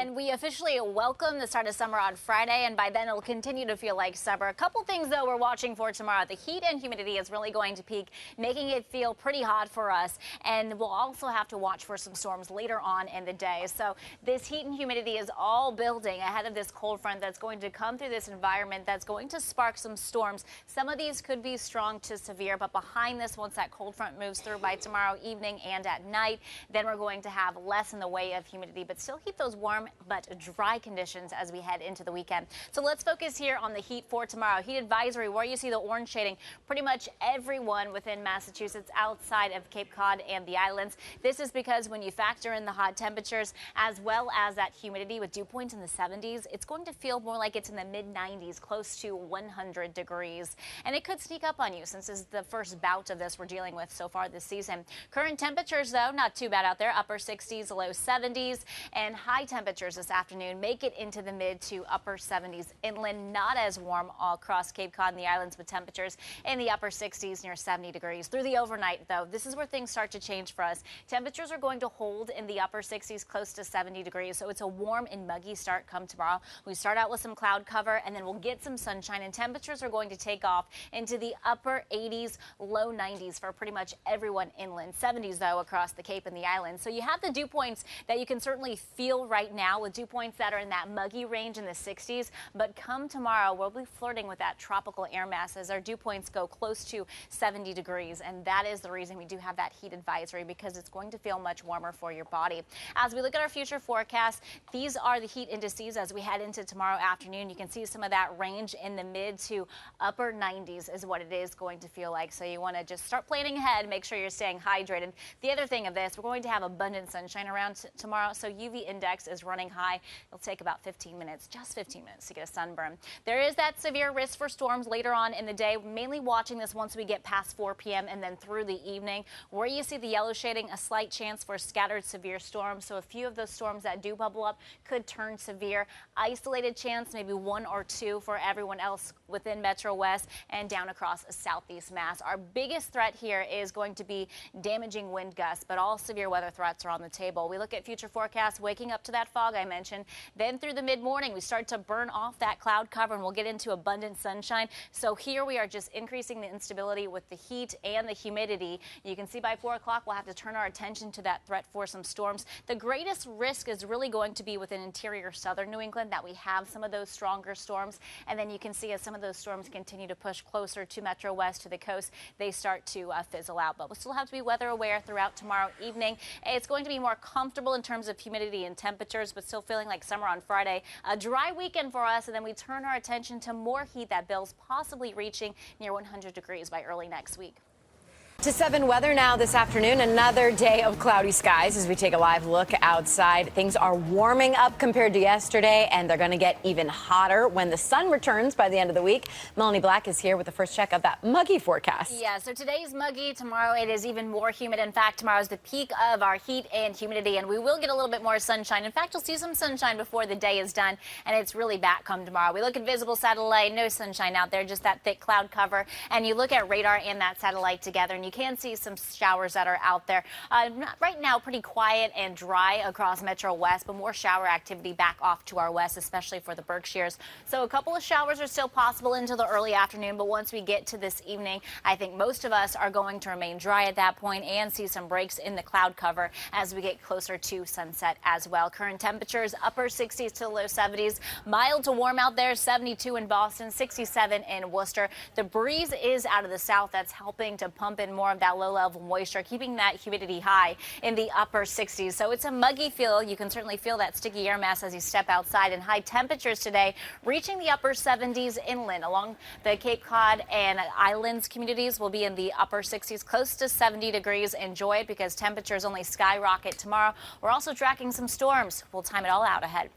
And we officially welcome the start of summer on Friday, and by then it'll continue to feel like summer. A couple things, though, we're watching for tomorrow. The heat and humidity is really going to peak, making it feel pretty hot for us. And we'll also have to watch for some storms later on in the day. So this heat and humidity is all building ahead of this cold front that's going to come through this environment that's going to spark some storms. Some of these could be strong to severe, but behind this, once that cold front moves through by tomorrow evening and at night, then we're going to have less in the way of humidity, but still keep those warm but dry conditions as we head into the weekend. So let's focus here on the heat for tomorrow. Heat advisory, where you see the orange shading, pretty much everyone within Massachusetts outside of Cape Cod and the islands. This is because when you factor in the hot temperatures as well as that humidity with dew points in the 70s, it's going to feel more like it's in the mid 90s, close to 100 degrees. And it could sneak up on you since this is the first bout of this we're dealing with so far this season. Current temperatures, though, not too bad out there. Upper 60s, low 70s, and high temperatures this afternoon make it into the mid to upper 70s inland. Not as warm all across Cape Cod and the islands, with temperatures in the upper 60s near 70 degrees. Through the overnight, though, this is where things start to change for us. Temperatures are going to hold in the upper 60s, close to 70 degrees. So it's a warm and muggy start come tomorrow. We start out with some cloud cover, and then we'll get some sunshine, and temperatures are going to take off into the upper 80s, low 90s for pretty much everyone inland. 70s, though, across the Cape and the islands. So you have the dew points that you can certainly feel right now, with dew points that are in that muggy range in the 60s. But come tomorrow, we'll be flirting with that tropical air mass as our dew points go close to 70 degrees. And that is the reason we do have that heat advisory, because it's going to feel much warmer for your body. As we look at our future forecast, these are the heat indices as we head into tomorrow afternoon. You can see some of that range in the mid to upper 90s is what it is going to feel like. So you want to just start planning ahead, make sure you're staying hydrated. The other thing of this, we're going to have abundant sunshine around tomorrow, so UV index is running high. It'll take about 15 minutes, just 15 minutes to get a sunburn. There is that severe risk for storms later on in the day, mainly watching this once we get past 4 p.m. and then through the evening. Where you see the yellow shading, a slight chance for scattered severe storms. So a few of those storms that do bubble up could turn severe. Isolated chance, maybe 1 or 2 for everyone else within Metro West and down across Southeast Mass. Our biggest threat here is going to be damaging wind gusts, but all severe weather threats are on the table. We look at future forecasts, waking up to that fog I mentioned. Then through the mid-morning, we start to burn off that cloud cover and we'll get into abundant sunshine. So here we are just increasing the instability with the heat and the humidity. You can see by 4 o'clock, we'll have to turn our attention to that threat for some storms. The greatest risk is really going to be within interior southern New England, that we have some of those stronger storms. And then you can see as some of those storms continue to push closer to Metro West, to the coast, they start to fizzle out. But we'll still have to be weather aware throughout tomorrow evening. It's going to be more comfortable in terms of humidity and temperatures, but still feeling like summer on Friday. A dry weekend for us, and then we turn our attention to more heat that builds, possibly reaching near 100 degrees by early next week. To 7 weather now this afternoon. Another day of cloudy skies as we take a live look outside. Things are warming up compared to yesterday, and they're going to get even hotter when the sun returns by the end of the week. Melanie Black is here with the first check of that muggy forecast. Yeah, so today's muggy. Tomorrow it is even more humid. In fact, tomorrow is the peak of our heat and humidity, and we will get a little bit more sunshine. In fact, you'll see some sunshine before the day is done, and it's really back come tomorrow. We look at visible satellite, no sunshine out there, just that thick cloud cover. And you look at radar and that satellite together, and you can see some showers that are out there. Right now, pretty quiet and dry across Metro West, but more shower activity back off to our west, especially for the Berkshires. So a couple of showers are still possible into the early afternoon, but once we get to this evening, I think most of us are going to remain dry at that point and see some breaks in the cloud cover as we get closer to sunset as well. Current temperatures, upper 60s to low 70s. Mild to warm out there, 72 in Boston, 67 in Worcester. The breeze is out of the south. That's helping to pump in more of that low-level moisture, keeping that humidity high in the upper 60s. So it's a muggy feel. You can certainly feel that sticky air mass as you step outside. And high temperatures today reaching the upper 70s inland. Along the Cape Cod and islands communities will be in the upper 60s, close to 70 degrees. Enjoy it because temperatures only skyrocket tomorrow. We're also tracking some storms. We'll time it all out ahead.